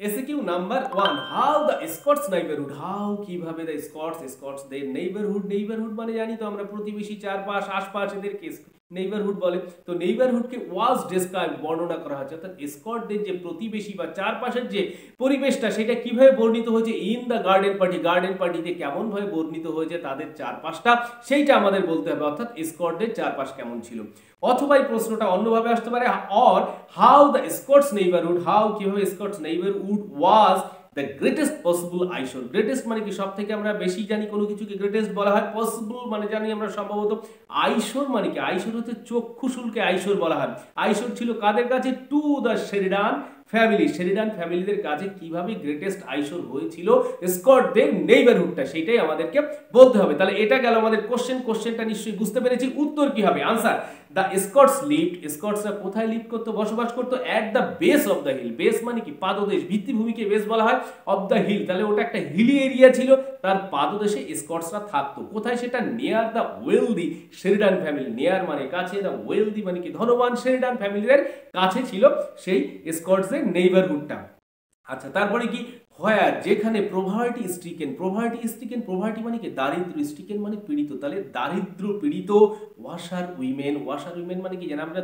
SQ number 1 how the Scotts neighbourhood how কিভাবে the Scots there neighbourhood মানে জানি তো আমরা প্রতিবেশী চারপাশ আশপাশ এদেরকে নেইবারহুড বলে। তো নেইবারহুডকে ওয়াজ ডেসক্রাইব বর্ণনা করা হচ্ছে, অর্থাৎ স্কটদের যে প্রতিবেশী বা চারপাশের যে পরিবেশটা সেটা কিভাবে বর্ণিত হয়েছে ইন দ্য গার্ডেন পার্টিতে কেমন ভাবে বর্ণিত হয়েছে তাদের চারপাশটা সেইটা আমাদের বলতে হবে, অর্থাৎ স্কটদের চারপাশ কেমন ছিল। অথবা এই প্রশ্নটা অন্যভাবে আসতে পারে, or how the Scotts neighbourhood how কিভাবে Scotts neighbourhood was the greatest possible eyesore. Greatest মানে কি সব থেকে আমরা বেশি জানি কোনো কিছুকে গ্রেটেস্ট বলা হয়, পসিবল মানে জানি আমরা সম্ভবত, আইশোর মানে কি আইশোর হচ্ছে চক্ষুশুলকে আইশোর বলা হয়। আইশোর ছিল কাদের কাছে? To the Sheridan family, Sheridan ফ্যামিলিদের কাছে কিভাবে গ্রেটেস্ট আইশোর হয়েছিল স্কটদের নেইবারহুডটা সেটাই আমাদেরকে বলতে হবে। তাহলে এটা গেল আমাদের কোশ্চেনটা নিশ্চয়ই বুঝতে পেরেছি। উত্তর কি হবে? আনসার দ্য স্কটস লিভড, স্কটসরা কোথায় লিভ করতো বসবাস করতো? At the base of the hill. Base মানে কি পাদদেশ, ভিত্তিভূমিকে বেস বলা হয়, অফ দ্য হিল তাহলে ওটা একটা হিলি এরিয়া ছিল, তার পাদদেশে স্কটসরা থাকতো। কোথায় সেটা? Near the wealthy Sheridan family, near মানে কাছে, দ্য ওয়েলদি মানে কি ধনবান শেরিডান ফ্যামিলিদের কাছে ছিল সেই স্কটসের নেইবারহুডটা। আচ্ছা তারপরে কি? হোয়ার যেখানে প্রভার্টি স্ট্রিকেন মানে কি দারিদ্র, স্ট্রিকেন মানে পীড়িত, তাহলে দারিদ্র পীড়িত ওয়াশার উইমেন মানে কি জানা আমরা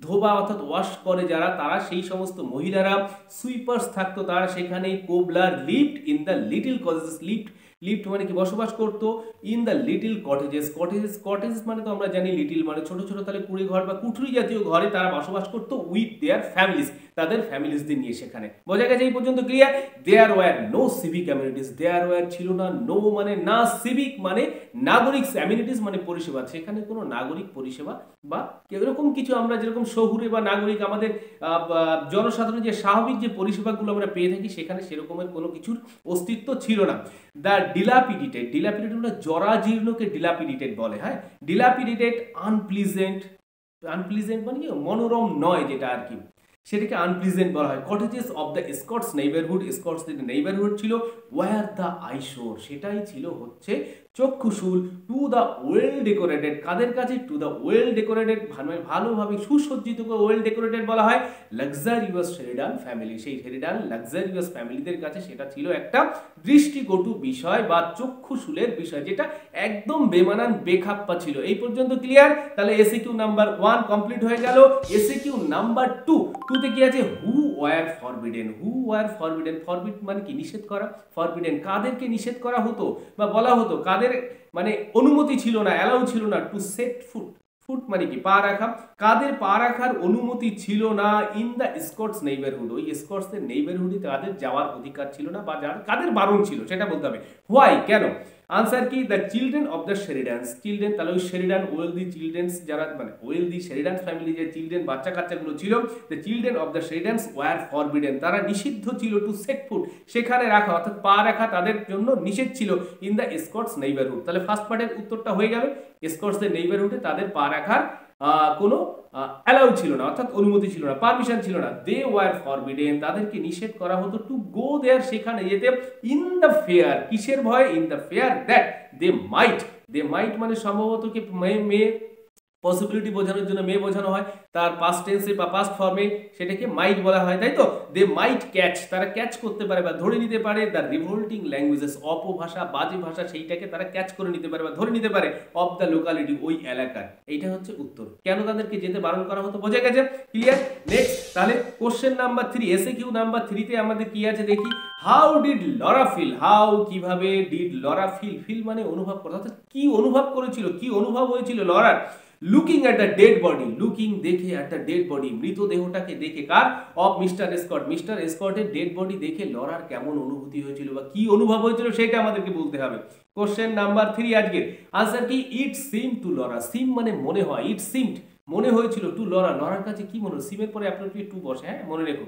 ধোবা অর্থাৎ ওয়াশ করে যারা তারা সেই সমস্ত মহিলারা, সুইপার্স থাকতো তারা সেখানে, cobbler lived in the little cottages, lift মানে কি বসবাস করতো, ইন দ্য লিটল কটেজেস মানে তো আমরা জানি লিটল মানে ছোট ছোট, তাহলে কুড়ে ঘর বা কুঠুরি জাতীয় ঘরে তারা বসবাস করতো উইথ দেয়ার ফ্যামিলিজ, তাদের ফ্যামিলিজদের নিয়ে সেখানে। বোঝা গেছে এই পর্যন্ত ক্লিয়ার? দেয়ার ওয়্যার নো সিভিক অ্যামিনিটিস, দেয়ার ওয়্যার ছিল না, নো মানে না, সিভিক মানে নাগরিক, অ্যামিনিটিস মানে পরিষেবা, সেখানে কোনো নাগরিক পরিষেবা বা এরকম কিছু আমরা যেরকম শহুরে বা নাগরিক আমাদের জনসাধারণ যে স্বাভাবিক যে পরিষেবাগুলো আমরা পেয়ে থাকি সেখানে সেরকমের কোনো কিছুর অস্তিত্ব ছিল না। দ্য ডিলাপিডিটেড মানে জরাজীর্ণকে ডিলাপিডিটেড বলে। হ্যাঁ, ডিলাপিডিটেড আনপ্লিজেন্ট মানে কি মনোরম নয় যেটা আর কি, সেটাকে আনপ্লিজেন্ট বলা হয়। Cottages of the Scotts neighbourhood, স্কটসদের নেইবারহুড ছিল ওয়্যার দ্য আইশোর, সেটাই ছিল হচ্ছে চক্ষুশুল, টু দ্য ওয়েল ডেকোরেটেড, কাদের কাছে? টু দ্য ওয়েল ডেকোরেটেড ভালোভাবে সুসজ্জিত ওয়েল ডেকোরেটেড বলা হয় লাক্সারিয়াস শেরিডান ফ্যামিলি, সেই শেরিডান লাক্সারিয়াস ফ্যামিলিদের কাছে সেটা ছিল একটা দৃষ্টিকটু বিষয় বা চক্ষুশুলের বিষয়, যেটা একদম বেমানান বেখাপ্পা ছিল। এই পর্যন্ত ক্লিয়ার? তাহলে এসিকিউ নাম্বার 1 কমপ্লিট হয়ে গেল। এসিকিউ নাম্বার 2 তে কি আছে? হু ওয়্যার ফরবিডেন, ফরবিড মানে কি নিষেধ করা, ফরবিডেন কাদেরকে নিষেধ করা হতো বা বলা হতো, কাদের মানে অনুমতি ছিল না, অ্যালাউ ছিল না, টু সেট ফুট মানে কি পা রাখা, কাদের পা রাখার অনুমতি ছিল না ইন দ্য স্কটস নেইবারহুড, ওই স্কটসদের নেইবারহুডে তাদের যাওয়ার অধিকার ছিল না বা কাদের বারণ ছিল সেটা বলতে হবে। হোয়াই কেন? আনসার কি? The children of the Sheridans, children তাহলে ওই শেরিডান ওয়েলদি চিলড্রেন্স যারা মানে ওয়েলদি শেরিডান ফ্যামিলি যে চিলড্রেন বাচ্চা কাচ্চাগুলো ছিল, the children of the Sheridans were forbidden, তারা নিষিদ্ধ ছিল টু সেট ফুট সেখানে রাখা, অর্থাৎ পা রাখা তাদের জন্য নিষেধ ছিল ইন দ্য স্কটস নেইবারহুড। তাহলে ফার্স্ট পার্টের উত্তরটা হয়ে গেল, স্কটসদের নেইবারহুডে তাদের পা রাখার কোনো অ্যালাউ ছিল না, অর্থাৎ অনুমতি ছিল না, পারমিশন ছিল না। দে ওয়্যার ফরবিডেন তাদেরকে নিষেধ করা হতো টু গো দেয়ার সেখানে যেতে, ইন দ্য ফেয়ার কিসের ভয়? In the fear that they might মানে সম্ভবত কি মেয়ে পসিবিলিটি বোঝানোর জন্য মেয়ে বোঝানো হয়, তার পাস্ট টেন্সে বা পাস্ট ফর্মে সেটাকে মাইট বলা হয়, তাই তো? দে মাইট ক্যাচ, তারা ক্যাচ করতে পারে বা ধরে নিতে পারে দ্য রিভোল্টিং ল্যাঙ্গুয়েজেস, অপভাষা বাজে ভাষা সেইটাকে তারা ক্যাচ করে নিতে পারে বা ধরে নিতে পারে অফ দ্য লোকালিটি ওই এলাকার। এইটা হচ্ছে উত্তর। কেন তাদেরকে যেতে বারণ করা হতো? বোঝা গেছে? ক্লিয়ার? নেক্সট তাহলে কোশ্চেন নাম্বার 3, এসএকিউ নাম্বার 3 তে আমাদের কি আছে দেখি। হাউ ডিড লরা ফিল, কিভাবে ডিড লরা ফিল মানে অনুভব করা, অর্থাৎ কি অনুভব করেছিল, কি অনুভব হয়েছিল Lawler? Looking at the dead body, দেখে অ্যাট দ্য ডেড বডি মৃতদেহটাকে দেখে, কার? অফ মিস্টার স্কটের ডেড বডি দেখে লরার কেমন অনুভূতি হয়েছিল বা কি অনুভব হয়েছিল সেটা আমাদেরকে বলতে হবে। কোশ্চেন নাম্বার 3 আজকের আনসার কি? ইট সিম টু লরা, সিম মানে মনে হয়, ইট সিমড মনে হয়েছিল, টু লরার কাছে কি মনে হলো? সিমের পরে আপনার টু বসে, হ্যাঁ মনে রেখো।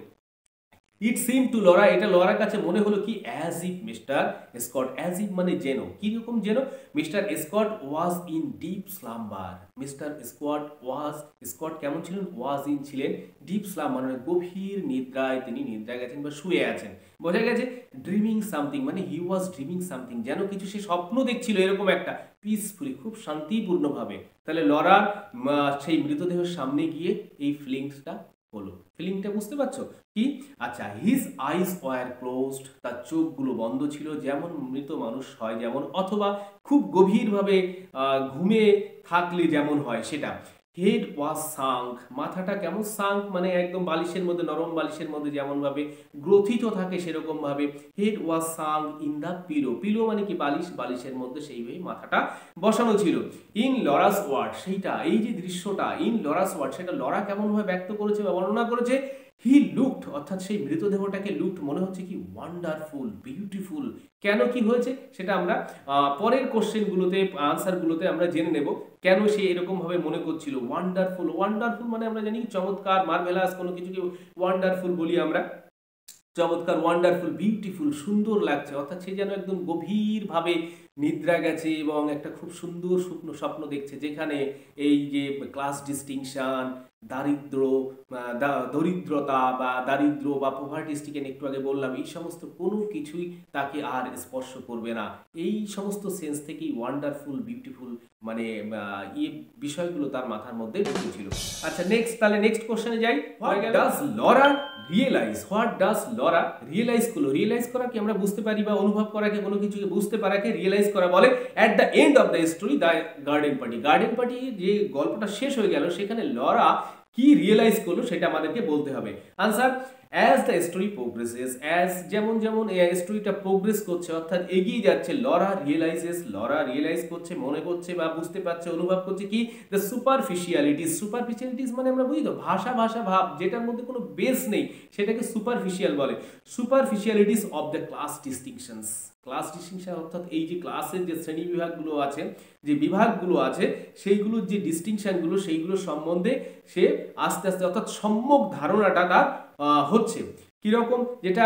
ইট সিম টু লরা, এটা লরার কাছে মনে হলো কি? As if mister Scott, as if মানে যেন, কি রকম যেন? Mister Scott was in deep slumber, Scott কেমন ছিলেন? ওয়াজ ইন ছিলেন, ডিপ স্লাম্বার মানে গভীর নিদ্রায় তিনি নিদ্রায় গেছেন বা শুয়ে আছেন। বোঝা গেছে? ড্রিমিং সামথিং মানে হি ওয়াজ ড্রিমিং সামথিং, যেন কিছু সে স্বপ্ন দেখছিল এরকম একটা, পিসফুলি খুব শান্তিপূর্ণভাবে। তাহলে লরা সেই মৃতদেহের সামনে গিয়ে এই ফিলিংসটা হলো। ফিলিংটা বুঝতে পারছো কি? আচ্ছা, হিজ আইজ ওয়ার ক্লোজড, তার চোখগুলো বন্ধ ছিল, যেমন মৃত মানুষ হয় যেমন, অথবা খুব গভীরভাবে ঘুমে থাকলে যেমন হয় সেটা। হেড ওয়াজ সাঙ্ক, মাথাটা কেমন? সাঙ্ক মানে একদম বালিশের মধ্যে, নরম বালিশের মধ্যে যেমন ভাবে গ্রথিত থাকে সেরকম ভাবে head was sunk in the pillow, pillow মানে কি বালিশ, বালিশের মধ্যে সেইভাবে মাথাটা বসানো ছিল। ইন লরাস ওয়ার্ড, সেইটা এই যে দৃশ্যটা ইন লরাস ওয়ার্ড, সেটা লরা কেমন ভাবে ব্যক্ত করেছে বা বর্ণনা করেছে? হি লুকড, অর্থাৎ সেই মৃতদেহটাকে লুকড মনে হচ্ছে কি ওয়ান্ডারফুল, বিউটিফুল। কেন কি হয়েছে সেটা আমরা পরের কোশ্চেনগুলোতে, আনসারগুলোতে আমরা জেনে নেব কেন সে এরকম ভাবে মনে করছিল। ওয়ান্ডারফুল, ওয়ান্ডারফুল মানে আমরা জানি চমৎকার, মার্ভেলাস, কোনো কিছুকে ওয়ান্ডারফুল বলি আমরা, চমৎকার, ওয়ান্ডারফুল, বিউটিফুল, সুন্দর লাগছে, অর্থাৎ সে যেন একদম গভীরভাবে নিদ্রা গেছে এবং একটা খুব সুন্দর স্বপ্ন দেখছে, যেখানে এই যে ক্লাস ডিস্টিংশন, দরিদ্রতা বা দারিদ্র বা পভার্টি স্টিকেন একটু আগে বললাম, এই সমস্ত কোনো কিছুই তাকে আর স্পর্শ করবে না। এই সমস্ত সেন্স থেকেই ওয়ান্ডারফুল, বিউটিফুল মানে এই বিষয়গুলো তার মাথার মধ্যে ঢুকেছিল। আচ্ছা নেক্সট, তাহলে নেক্সট কোশ্চেনে যাই। What does Laura realise, what does Laura realise করলো, রিয়েলাইজ করা কি আমরা বুঝতে পারি বা অনুভব করাকে, কোনো কিছুকে বুঝতে পারাকে রিয়েলাইজ করা বলে। At the end of the story the garden party, garden party যে গল্পটা শেষ হয়ে গেল সেখানে লরা কি রিয়েলাইজ করলো সেটা আমাদেরকে বলতে হবে। Answer, as the story progresses, as যেমন যেমন স্টোরিটা প্রোগ্রেস করছে অর্থাৎ এগিয়ে যাচ্ছে, লরা রিয়েলাইজেস, লরা রিয়েলাইজ করছে, মনে করছে বা বুঝতে পারছে, অনুভব করছে কি? দ্য সুপারফিশিয়ালিটিস, সুপারফিশিয়ালিটিস মানে আমরা বুঝি তো ভাষা, ভাষা ভাব যেটার মধ্যে কোনো বেস নেই সেটাকে সুপারফিশিয়াল বলে। Superficialities of the class distinctions, class distinction অর্থাৎ এই যে ক্লাসের যে শ্রেণী বিভাগগুলো আছে, যে বিভাগগুলো আছে, সেইগুলোর যে ডিস্টিংশনগুলো সেইগুলো সম্বন্ধে সে আস্তে আস্তে অর্থাৎ সম্যক ধারণাটা তার হচ্ছে। কিরকম? যেটা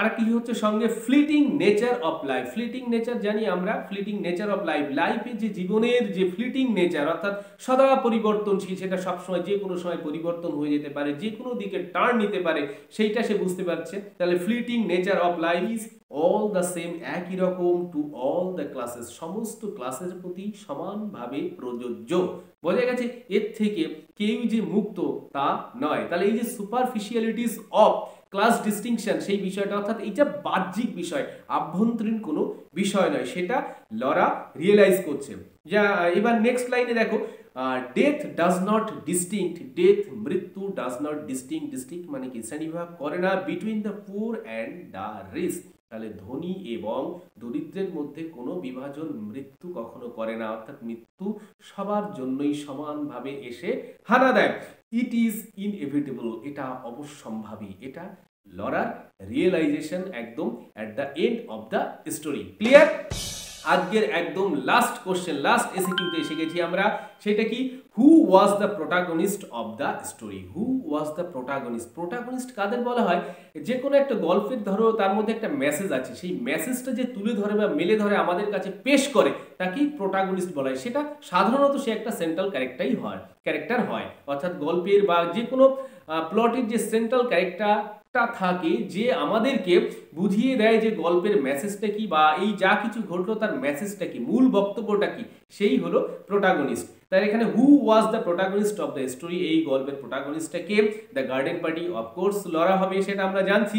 আর কি হচ্ছে সঙ্গে, fleeting nature of life, fleeting nature জানি আমরা, ফ্লিটিং নেচার অফ লাইফ, লাইফের যে জীবনের যে ফ্লিটিং নেচার অর্থাৎ সদা পরিবর্তনশীল, সেটা সবসময় যে কোনো সময় পরিবর্তন হয়ে যেতে পারে, যে কোনো দিকে টার্ন নিতে পারে, সেইটা সে বুঝতে পারছে। তাহলে fleeting nature of life is all the same, একই রকম, টু অল দ্য ক্লাসেস, সমস্ত ক্লাসের প্রতি সমানভাবে প্রযোজ্য। বোঝা গেছে এর থেকে কেউ যে মুক্ত তা নয়। তাহলে এই যে সুপারফিশিয়ালিটিস অফ ক্লাস ডিস্টিংশন, সেই বিষয়টা অর্থাৎ এইটা বাহ্যিক বিষয়, আভ্যন্তরীণ কোনো বিষয় নয়, সেটা লরা রিয়েলাইজ করছে। যা এবার নেক্সট লাইনে দেখো, death does not distinct, death মৃত্যু, ডাজ নট ডিস্টিংক্ট, ডিস্টিংক্ট মানে কি শ্রেণীবিভাগ করে না, between the poor and the rich, তাহলে ধনী এবং দরিদ্রের মধ্যে কোনো বিভাজন মৃত্যু কখনো করে না, অর্থাৎ মৃত্যু সবার জন্যই সমানভাবে এসে হানা দেয়। ইট ইজ ইনএভিটেবল, এটা অবশ্যম্ভাবী, এটা লরার রিয়েলাইজেশন একদম at the end of the story. Clear? আজকের একদম লাস্ট কোশ্চেন, লাস্ট এসিকিউতে এসে গেছি আমরা, সেটা কি? Who was the protagonist of the story, who was the protagonist, protagonist কাদের বলা হয়? যে কোনো একটা গল্পের ধরো তার মধ্যে একটা মেসেজ আছে, সেই মেসেজটা যে তুলে ধরে বা মেলে ধরে আমাদের কাছে পেশ করে তাকেই প্রোটাগনিস্ট বলা হয়। সেটা সাধারণত সে একটা সেন্ট্রাল ক্যারেক্টার হয়, অর্থাৎ গল্পের বা যে কোনো প্লটের যে সেন্ট্রাল ক্যারেক্টারটা থাকে, যে আমাদেরকে বুঝিয়ে দেয় যে গল্পের মেসেজটা কি বা এই যা কিছু ঘটলো তার মেসেজটা কি, মূল বক্তব্যটা কি, সেই হলো প্রোটাগনিস্ট। তাই এখানে who was the protagonist of the story, এই গল্পের প্রোটাগনিস্টটা কে? The garden party, of course Laura হবে, সেটা আমরা জানছি।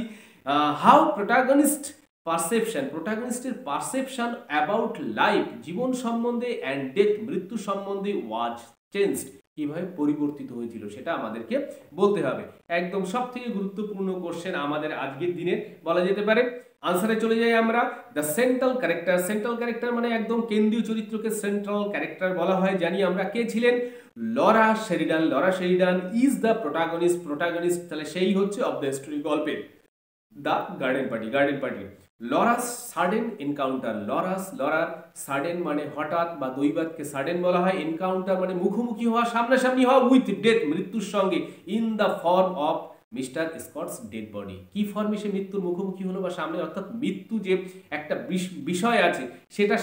হাউ প্রোটাগনিস্ট পারসেপশন, প্রোটাগনিস্টের পারসেপশন অ্যাবাউট লাইফ, জীবন সম্বন্ধে, অ্যান্ড ডেথ, মৃত্যু সম্বন্ধে, ওয়াজ চেঞ্জড, কিভাবে পরিবর্তিত হয়েছিল সেটা আমাদেরকে বলতে হবে। একদম সব থেকে গুরুত্বপূর্ণ কোশ্চেন আমাদের আজকের দিনে বলা যেতে পারে। আনসারে চলে যাই আমরা। The central character, central character মানে একদম কেন্দ্রীয় চরিত্রকে সেন্ট্রাল ক্যারেক্টার বলা হয়, জানি আমরা। কে ছিলেন? Laura Sheridan, Laura Sheridan is the protagonist, protagonist তাহলে সেই হচ্ছে অফ দ্য স্টোরি গল্পের the garden party, garden party. Laura's sudden encounter, লরার সাডেন মানে হঠাৎ বা দৈবাতকে সাডেন বলা হয়, এনকাউন্টার মানে মুখোমুখি হওয়া, সামনাসামনি হওয়া, উইথ ডেথ মৃত্যুর সঙ্গে, in the form of mister Scotts dead body, কি ফর্মে সে মৃত্যুর মুখোমুখি হলো বা সামনে, অর্থাৎ মৃত্যু যে একটা বিষয় আছে সেটা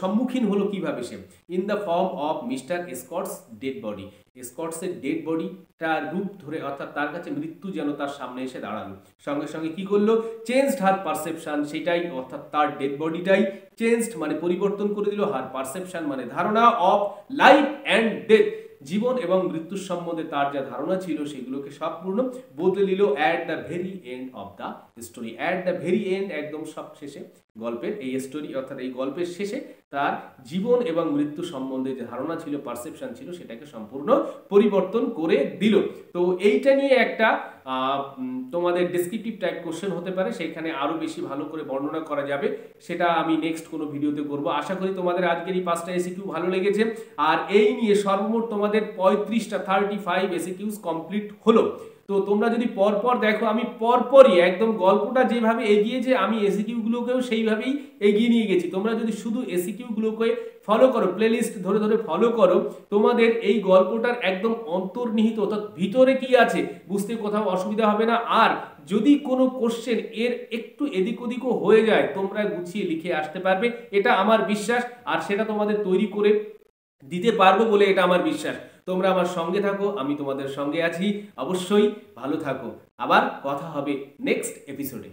সম্মুখীন হলো কিভাবে সে, in the form of mister Scotts dead body, স্কটসের ডেড বডিটার রূপ ধরে, অর্থাৎ তার কাছে মৃত্যু যেন তার সামনে এসে দাঁড়ালো, সঙ্গে সঙ্গে কি করলো? চেঞ্জড হার পারসেপশন, সেটাই অর্থাৎ তার ডেড বডিটাই চেঞ্জড মানে পরিবর্তন করে দিল, হার পারসেপশন মানে ধারণা, অফ লাইফ অ্যান্ড ডেথ জীবন এবং মৃত্যুর সম্বন্ধে তার যা ধারণা ছিল সেগুলোকে সম্পূর্ণ বদলে নিল at the very end of the story. At the very end, একদম সব শেষে গল্পের এই স্টোরি অর্থাৎ এই গল্পের শেষে তার জীবন এবং মৃত্যু সম্বন্ধে যে ধারণা ছিল, পারসেপশন ছিল, সেটাকে সম্পূর্ণ পরিবর্তন করে দিল। তো এইটা নিয়ে একটা তোমাদের ডেসক্রিপটিভ টাইপ কোশ্চেন হতে পারে, সেখানে আরো বেশি ভালো করে বর্ণনা করা যাবে, সেটা আমি নেক্সট কোনো ভিডিওতে করব। আশা করি তোমাদের আজকের এই 5টা এসিকিউ ভালো লেগেছে। আর এই নিয়ে সর্বমোট তোমাদের 35 এসিকিউস কমপ্লিট হলো। তো তোমরা যদি পরপর দেখো, আমি পরপরই একদম গল্পটা যেভাবে এগিয়েছে আমি এসিকিউ গুলোকেও সেইভাবেই এগিয়ে নিয়ে গেছি। তোমরা যদি শুধু এসিকিউ গুলোকে ফলো করো, প্লেলিস্ট ধরে ধরে ফলো করো, তোমাদের এই গল্পটার একদম অন্তর্নিহিত অর্থাৎ ভিতরে কি আছে বুঝতে কোথাও অসুবিধা হবে না। আর যদি কোনো কোশ্চেন এর একটু এদিক ওদিকও হয়ে যায়, তোমরা গুছিয়ে লিখে আসতে পারবে, এটা আমার বিশ্বাস। আর সেটা তোমাদের তৈরি করে দিতে পারবো বলে এটা আমার বিশ্বাস। তোমরা আমার সঙ্গে থাকো, আমি তোমাদের সঙ্গে আছি। অবশ্যই ভালো থাকো। আবার কথা হবে নেক্সট এপিসোডে।